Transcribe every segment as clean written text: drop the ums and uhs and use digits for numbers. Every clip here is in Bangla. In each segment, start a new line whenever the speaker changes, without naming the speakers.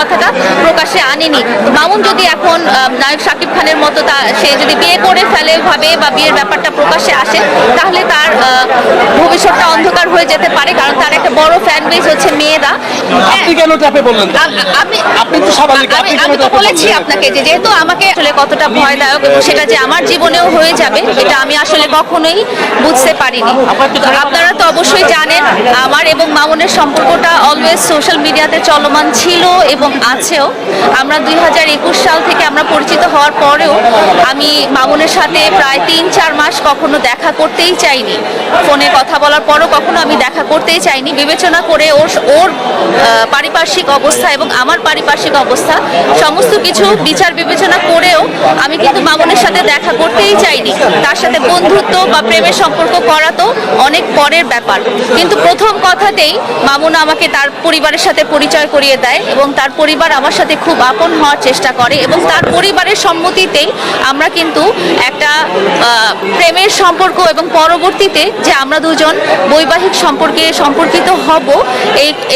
কথাটা প্রকাশ্যে আনেনি। মামুন যদি এখন নায়ক শাকিব খানের মতো সে যদি বিয়ে করে ফেলে ভাবে বা বিয়ের ব্যাপারটা প্রকাশ্যে আসে, তাহলে তার ভবিষ্যৎটা অন্ধকার হয়ে যেতে পারে, কারণ তার একটা বড় ফ্যান বেস হচ্ছে মেয়েরা।
আপনি কেন ট্র্যাপে বললেন? আপনি তো স্বাভাবিক,
আমি তো বলেছি আপনাকে যে যেহেতু আমাকে আসলে কতটা ভয়দায়ক এবং সেটা যে আমার জীবনেও হয়ে যাবে এটা আমি আসলে কখনোই বুঝতে পারিনি। আপনারা তো অবশ্যই জানেন আমার এবং মামুনের সম্পর্কটা অলওয়েজ সোশ্যাল মিডিয়াতে চলমান ছিল এবং আছেও। আমরা 2021 সাল থেকে আমরা পরিচিত হওয়ার পরেও আমি মামুনের সাথে প্রায় 3-4 মাস কখনো দেখা করতেই চাইনি। ফোনে কথা বলার পরও কখনো আমি দেখা করতেই চাইনি, বিবেচনা করে ওর পারিপার্শ্বিক অবস্থা এবং আমার পারিপার্শ্বিক অবস্থা সমস্ত কিছু বিচার বিবেচনা করেও আমি কিন্তু মামুনের সাথে দেখা করতেই চাইনি। তার সাথে বন্ধুত্ব বা প্রেমের সম্পর্ক করা তো অনেক পরের ব্যাপার। কিন্তু প্রথম কথাতেই মামুন আমাকে তার পরিবারের সাথে পরিচয় করিয়ে দেয় এবং তার পরিবার আমার সাথে খুব আপন হওয়ার চেষ্টা করে এবং তার পরিবারের সম্মতিতেই আমরা কিন্তু একটা প্রেমের সম্পর্ক এবং পরবর্তীতে যে আমরা দুজন বৈবাহিক সম্পর্কিত হব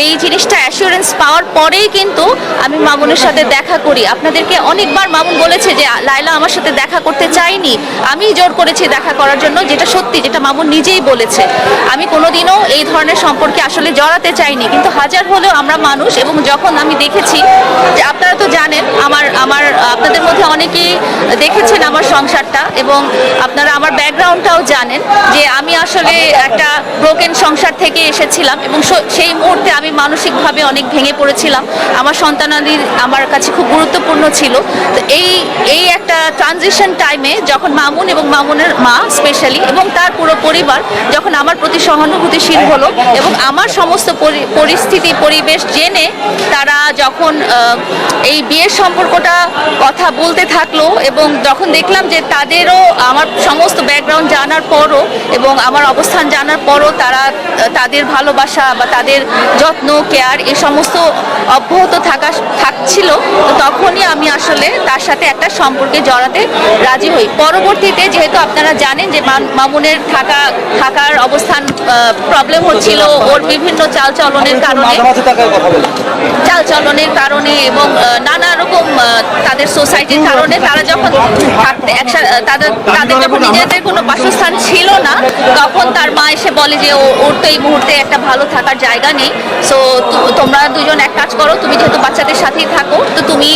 এই জিনিসটা অ্যাসুরেন্স পাওয়ার পরেই কিন্তু আমি মামুনের সাথে দেখা করি। আপনাদেরকে অনেকবার মামুন বলেছে যে লায়লা আমার সাথে দেখা করতে চাইনি, আমি জোর করেছি দেখা করার জন্য, যেটা সত্যি, যেটা মামুন নিজেই বলেছে। আমি কোনোদিনও এই ধরনের সম্পর্কে আসলে জড়াতে চাইনি, কিন্তু হাজার হলেও আমরা মানুষ। এবং যখন আমি দেখেছি যে আপনারা তো জানেন আমার আপনাদের মধ্যে অনেকেই দেখেছেন আমার সংসারটা এবং আপনারা আমার ব্যাকগ্রাউন্ডটাও জানেন যে আমি আসলে একটা ব্রোকেন সংসার থেকে এসেছিলাম এবং সেই মুহূর্তে আমি মানসিকভাবে অনেক ভেঙে পড়েছিলাম। আমার সন্তানাদি আমার কাছে খুব গুরুত্বপূর্ণ ছিল। তো এই একটা ট্রানজিশন টাইমে যখন মামুন এবং মামুনের মা স্পেশালি এবং তার পুরো পরিবার যখন আমার প্রতি সহানুভূতিশীল হলো এবং আমার সমস্ত পরিস্থিতি পরিবেশ জেনে তারা যখন এই বিয়ের সম্পর্কটা কথা বলতে থাকলো এবং যখন দেখলাম যে তাদেরও আমার সমস্ত ব্যাকগ্রাউন্ড জানার পরও এবং আমার অবস্থান জানার পরও তারা তাদের ভালোবাসা বা তাদের যত্ন কেয়ার এ সমস্ত অব্যাহত থাকছিল, তো তখনই আমি আসলে তার সাথে একটা সম্পর্কে জড়াতে রাজি হই। পরবর্তীতে যেহেতু আপনারা জানেন যে মামুনের থাকার অবস্থান প্রবলেম হচ্ছিল ওর বিভিন্ন চালচলনের কারণে এবং নানা রকম তাদের সোসাইটির কারণে তারা যখন তাদের যখন নিজেদের কোনো বাসস্থান ছিল না, তখন তার মা এসে বলে যে ওর তো এই মুহূর্তে একটা ভালো থাকার জায়গা নেই, সো তোমরা দুজন এক কাজ করো, তুমি যেহেতু বাচ্চাদের সাথেই থাকো তো তুমি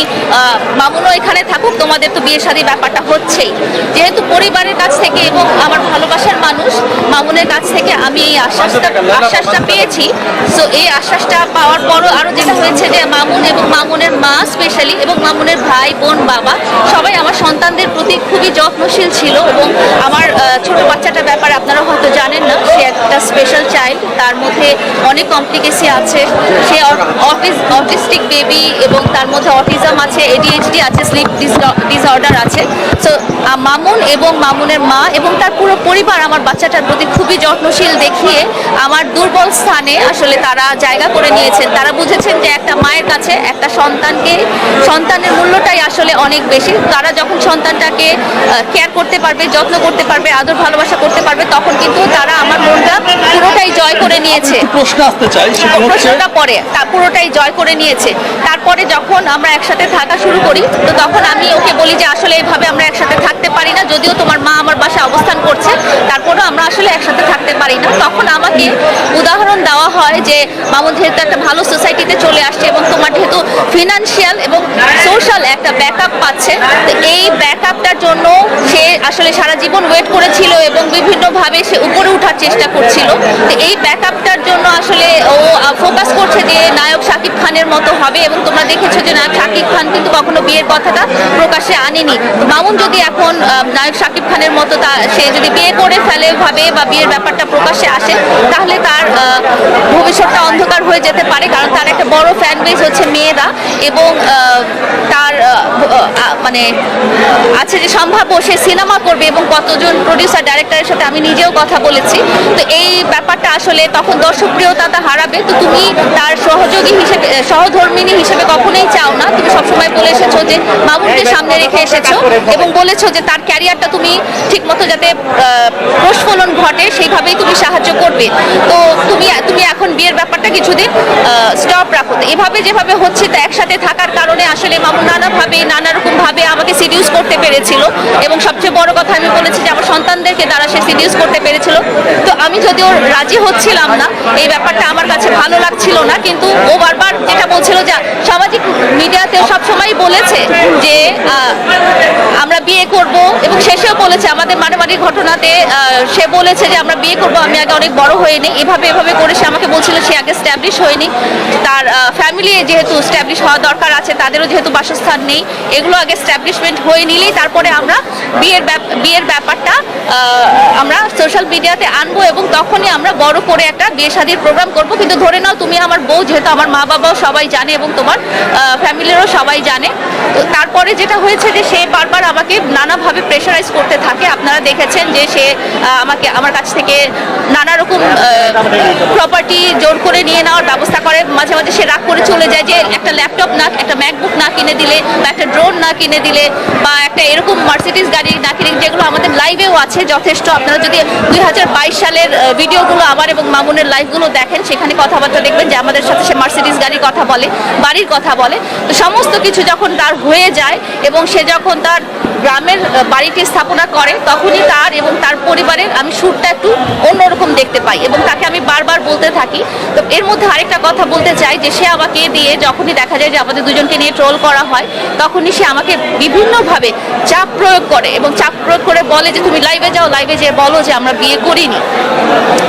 মামুনও এখানে থাকুক, তোমাদের তো বিয়ে শাদী ব্যাপারটা হচ্ছেই। যেহেতু পরিবারের কাছ থেকে এবং আমার ভালোবাসার মানুষ মামুনের কাছ থেকে আমি এই আশ্বাসটা পেয়েছি। সো এই আশ্বাসটা পাওয়ার পরও আরও যেটা হয়েছে যে মামুন এবং মামুনের মা স্পেশালি এবং মামুনের ভাই বোন বাবা সবাই আমার সন্তানদের প্রতি খুবই যত্নশীল ছিল এবং আমার ছোট বাচ্চাটার ব্যাপারে আপনারা হয়তো জানেন না, সে একটা স্পেশাল চাইল্ড, তার মধ্যে অনেক কমপ্লিকেসি আছে, সে অটিস্টিক বেবি এবং তার মধ্যে অটিজম আছে, ADHD আছে, স্লিপ ডিসঅর্ডার আছে। সো মামুন এবং মামুনের মা এবং তার পুরো পরিবার আমার বাচ্চাটার প্রতি খুবই যত্নশীল দেখিয়ে আমার দুর্বল স্থানে আসলে তারা জায়গা করে নিয়েছেন। তারা বুঝেছেন যে একটা মায়ের কাছে একটা সন্তানের মূল্যটাই আসলে অনেক বেশি। তারা যখন সন্তানটাকে কেয়ার করতে পারবে, যত্ন করতে পারবে, আদর ভালোবাসা করতে পারবে, তখন কিন্তু তারা আমার মনটা পুরোটাই জয় করে নিয়েছে।
প্রশ্ন আসতে চাই,
প্রশ্নটা পরে পুরোটাই জয় করে নিয়েছে। তারপরে যখন আমরা একসাথে থাকা শুরু করি তো তখন আমি ওকে বলি যে আসলে এইভাবে আমরা একসাথে থাকতে পারি না, যদিও তোমার মা আমার বাসায় অবস্থান করছে তারপরেও আমরা আসলে একসাথে থাকতে পারি না। তখন আমাকে উদাহরণ দেওয়া হয় যে মামুন যেহেতু একটা ভালো সোসাইটিতে চলে আসছে এবং তোমার যেহেতু ফিনান্সিয়াল এবং সোশ্যাল একটা ব্যাকআপ পাচ্ছে, তো এই ব্যাকআপটার জন্য সে আসলে সারা জীবন ওয়েট করেছিল এবং বিভিন্নভাবে সে উপরে ওঠার চেষ্টা করছিল। তো এই ব্যাকআপটার জন্য আসলে ও ফোকাস করছে যে নায়ক শাকিব খানের মতো হবে এবং তোমরা দেখেছো যে নায়ক শাকিব খান কিন্তু কখনো বিয়ের কথাটা প্রকাশ্যে আনেনি। মামুন যদি এখন নায়ক শাকিব খানের মতো সে যদি বিয়ে করে ফেলে ভাবে বা বিয়ের ব্যাপারটা প্রকাশ্যে আসে, তাহলে তার ভবিষ্যৎটা অন্ধকার হয়ে যেতে পারে, কারণ তার একটা বড় ফ্যান বেস হচ্ছে মেয়েরা এবং তার মানে আছে যে সম্ভাব্য সে সিনেমা করবে এবং কতজন প্রডিউসার ডাইরেক্টরের সাথে আমি নিজেও কথা বলেছি। তো এই ব্যাপারটা আসলে তখন দর্শকপ্রিয়তা হারাবে। তো তুমি তার সহযোগী হিসেবে, সহধর্মিনী হিসেবে কখনোই চাও না। তুমি সবসময় বলে এসেছো যে মামুনকে সামনে রেখে এসেছো এবং বলেছো যে তার ক্যারিয়ারটা তুমি ঠিকমতো যাতে প্রস্ফলন ঘটে সেইভাবেই তুমি সাহায্য করবে। তো তুমি এখন বিয়ের ব্যাপারটা কিছুদিন স্টপ রাখো। তো এভাবে যেভাবে হচ্ছে, তো একসাথে থাকার কারণে আসলে মামুন নানা রকম ভাবে আমাকে সিডিউস করতে পেরেছিল এবং সবচেয়ে বড় কথা আমি বলেছি যে আমার সন্তানদেরকে দ্বারা সে সিডিউস করতে পেরেছিল। তো আমি যদিও রাজি হচ্ছিলাম না, এই ব্যাপারটা আমার কাছে ভালো লাগছিল না, কিন্তু ও বারবার যেটা বলছিল যে সামাজিক মিডিয়াতে সবসময় বলেছে যে আমরা বিয়ে করব এবং শেষেও বলেছে আমাদের মারামারির ঘটনাতে সে বলেছে যে আমরা বিয়ে করব, আমি আগে অনেক বড় হইনি। এভাবে করে সে আমাকে বলছিল সে আগে স্ট্যাবলিশ হয়নি, তার ফ্যামিলি যেহেতু স্ট্যাবলিশ হওয়া দরকার আছে, তাদেরও যেহেতু বাসস্থান নেই, এগুলো আগে স্ট্যাবলিশমেন্ট হয়ে নিলেই তারপরে আমরা বিয়ের ব্যাপারটা আমরা সোশ্যাল মিডিয়াতে আনবো এবং তখনই আমরা বড় করে একটা বিয়ে শাদীর প্রোগ্রাম করব। কিন্তু ধরে নাও তুমি আমার বউ, যেহেতু আমার মা বাবাও সবাই জানে এবং তোমার ফ্যামিলিরও সবাই জানে। তো তারপরে যেটা হয়েছে যে সে বারবার আমাকে নানাভাবে প্রেশারাইজ করতে থাকে। আপনারা দেখেছেন যে সে আমার কাছ থেকে নানা রকম প্রপার্টি জোর করে নিয়ে নেওয়ার ব্যবস্থা করে। মাঝে মাঝে সে রাগ করে চলে যায় যে একটা ল্যাপটপ না, একটা ম্যাকবুক না কিনে দিলে, বা একটা ড্রোন না কিনে দিলে, বা একটা এরকম মার্সিডিজ গাড়ি না কিনে, যেগুলো আমাদের লাইভেও আছে যথেষ্ট। আপনারা যদি 2022 সালের ভিডিওগুলো আমার এবং মামুনের লাইভগুলো দেখেন, সেখানে কথাবার্তা দেখবেন যে আমাদের সাথে সে মার্সিডিজ গাড়ির কথা বলে, বাড়ির কথা বলে। তো সমস্ত কিছু যখন তার হয়ে যায় এবং সে যখন তার গ্রামের বাড়িটি স্থাপনা করে, তখনই তার এবং তার পরিবারের আমি সুরটা একটু অন্যরকম দেখতে পাই এবং তাকে আমি বারবার বলতে থাকি। তো এর মধ্যে আরেকটা কথা বলতে চাই যে সে আমাকে দিয়ে যখনই দেখা যায় যে আমাদের দুজনকে নিয়ে ট্রোল করা হয়, তখনই সে আমাকে বিভিন্নভাবে চাপ প্রয়োগ করে এবং চাপ প্রয়োগ করে বলে যে তুমি লাইভে যাও, লাইভে যেয়ে বলো যে আমরা বিয়ে করিনি।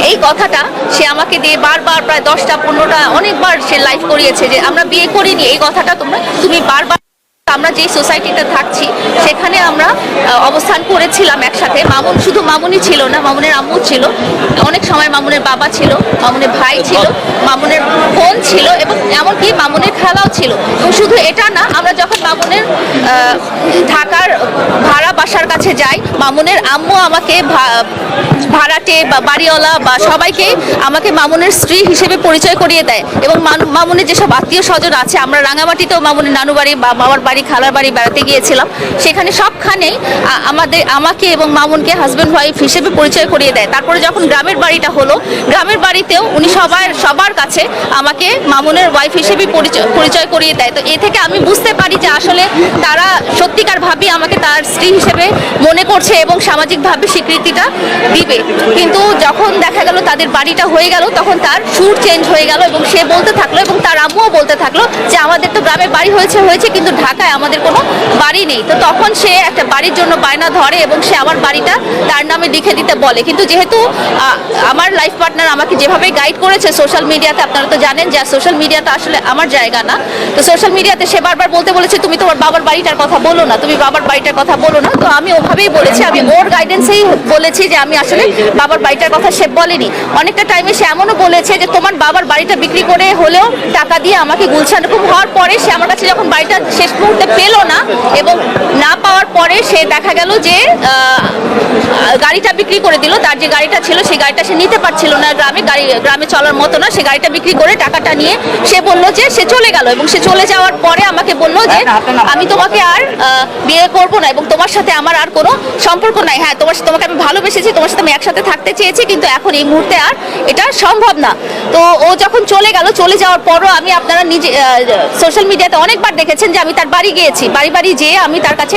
এই কথাটা সে আমাকে দিয়ে বারবার প্রায় 10টা 15টা অনেকবার সে লাইভ করিয়েছে যে আমরা বিয়ে করিনি। এই কথাটা তুমি বারবার, আমরা যে সোসাইটিতে থাকছি সেখানে আমরা অবস্থান করেছিলাম একসাথে। শুধু মামুনই ছিল না, মামুনের আম্মু ছিল, অনেক সময় মামুনের বাবা ছিল, মামুনের ভাই ছিল, মামুনের বোন ছিল এবং এমনকি মামুনের খালাও ছিল। এবং শুধু এটা না, আমরা যখন মামুনের ঢাকার ভাড়া বাসার কাছে যাই, মামুনের আম্মু আমাকে ভাড়াটে বা বাড়িওয়ালা বা সবাইকে আমাকে মামুনের স্ত্রী হিসেবে পরিচয় করিয়ে দেয়। এবং মামুনের যেসব আত্মীয় স্বজন আছে, আমরা রাঙামাটিতেও মামুনের নানু বাড়ি বা মামার বাড়ি, খালার বাড়ি বেড়াতে গিয়েছিলাম, সেখানে সবখানেই আমাকে এবং মামুনকে হাজব্যান্ড ওয়াইফ হিসেবে পরিচয় করিয়ে দেয়। তারপরে যখন গ্রামের বাড়িটা হলো, গ্রামের বাড়িতেও উনি সবার কাছে আমাকে মামুনের ওয়াইফ হিসেবে পরিচয় করিয়ে দেয়। তো এ থেকে আমি বুঝতে পারি যে আসলে তারা সত্যিকার ভাবে আমাকে তার স্ত্রী হিসেবে মনে করছে এবং সামাজিকভাবে স্বীকৃতিটা দিবে। কিন্তু যখন দেখা গেল তাদের বাড়িটা হয়ে গেল, তখন তার সুর চেঞ্জ হয়ে গেল এবং সে বলতে থাকলো এবং তার আম্মুও বলতে থাকলো যে আমাদের তো গ্রামে বাড়ি হয়েছে কিন্তু ঢাকায় আমাদের কোনো বাড়ি নেই। তো তখন সে একটা বাড়ির জন্য বায়না ধরে এবং সে আমার বাড়িটা তার নামে লিখে দিতে বলে। কিন্তু যেহেতু আমার লাইফ পার্টনার আমাকে যেভাবে গাইড করেছে সোশ্যাল মিডিয়াতে, আপনারা তো জানেন যে সোশ্যাল মিডিয়াতে আসলে আমার জায়গা না। তো সোশ্যাল মিডিয়াতে সে বারবার বলেছে তুমি তোমার বাবার বাড়িটার কথা বলো না, তুমি বাবার বাড়িটার কথা বলো না। তো আমি ওভাবেই বলেছি, আমি ওর গাইডেন্সেই বলেছি যে আমি আসলে বাবার বাড়িটার কথা সে বলেনি। অনেকটা টাইমে সে এমনও বলেছে যে তোমার বাবার বাড়িটা বিক্রি করে হলেও টাকা দিয়ে আমাকে গুলশান, এরকম হওয়ার পরে সে আমার কাছে যখন বাড়িটা শেষ মুহূর্তে পেল না এবং না পাওয়ার পরে সে দেখা গেল যে গাড়িটা বিক্রি করে দিল। তার যে গাড়িটা ছিল সেই গাড়িটা সে নিতে পারছিল না, গ্রামে চলার মতো না, সে গাড়িটা বিক্রি করে টাকাটা নিয়ে সে বলল যে সে চলে গেল। এবং সে চলে যাওয়ার পরে আমাকে বলল যে আমি তোমাকে আর বিয়ে করব না এবং তোমার সাথে আমার আর কোনো সম্পর্ক নাই। হ্যাঁ, তোমাকে আমি ভালোবেসেছি, তোমার সাথে আমি একসাথে থাকতে চেয়েছি, কিন্তু এখন এই মুহূর্তে আর এটা সম্ভব না। তো ও যখন চলে গেল, চলে যাওয়ার পরও আপনারা নিজে সোশ্যাল মিডিয়াতে অনেকবার দেখেছেন যে আমি তার বাড়ি গিয়েছি, বাড়ি যেয়ে আমি তার কাছে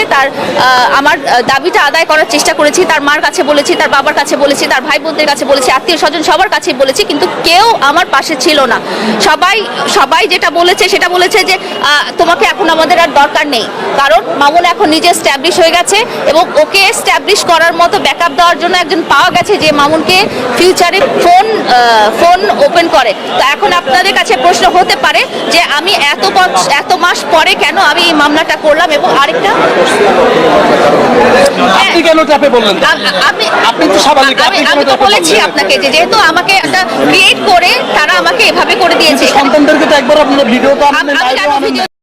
আমার দাবিটা আদায় করার চেষ্টা করেছি। তার মার কাছে বলেছি, তার বাবার কাছে বলেছি, তার ভাই বোনদের কাছে বলেছি, আত্মীয় স্বজন সবার কাছে বলেছি, কিন্তু কেউ আমার পাশে ছিল না। সবাই যেটা বলেছে সেটা বলেছে যে তোমাকে এখন আমাদের আর দরকার নেই, কারণ মামুন এখন নিজে স্ট্যাবলিশ হয়ে গেছে এবং ওকে স্ট্যাবলিশ করার মতো ব্যাকআপ দেওয়ার জন্য একজন পাওয়া গেছে যে মামুনকে ফিউচারে ফোন ওপেন করে। তো এখন আপনাদের কাছে প্রশ্ন হতে পারে যে আমি এত মাস পরে কেন আমি এই মামলাটা করলাম। এবং আরেকটা,
আপনি কেন ট্র্যাপে বললেন? আপনি তো স্বাভাবিক,
আমি তো বলেছি আপনাকে যে যেহেতু আমাকে একটা ক্রিয়েট করে তারা আমাকে এভাবে করে দিয়েছে।
সন্তানদেরকে তো একবার আপনার ভিডিও তো
আমি ভিডিও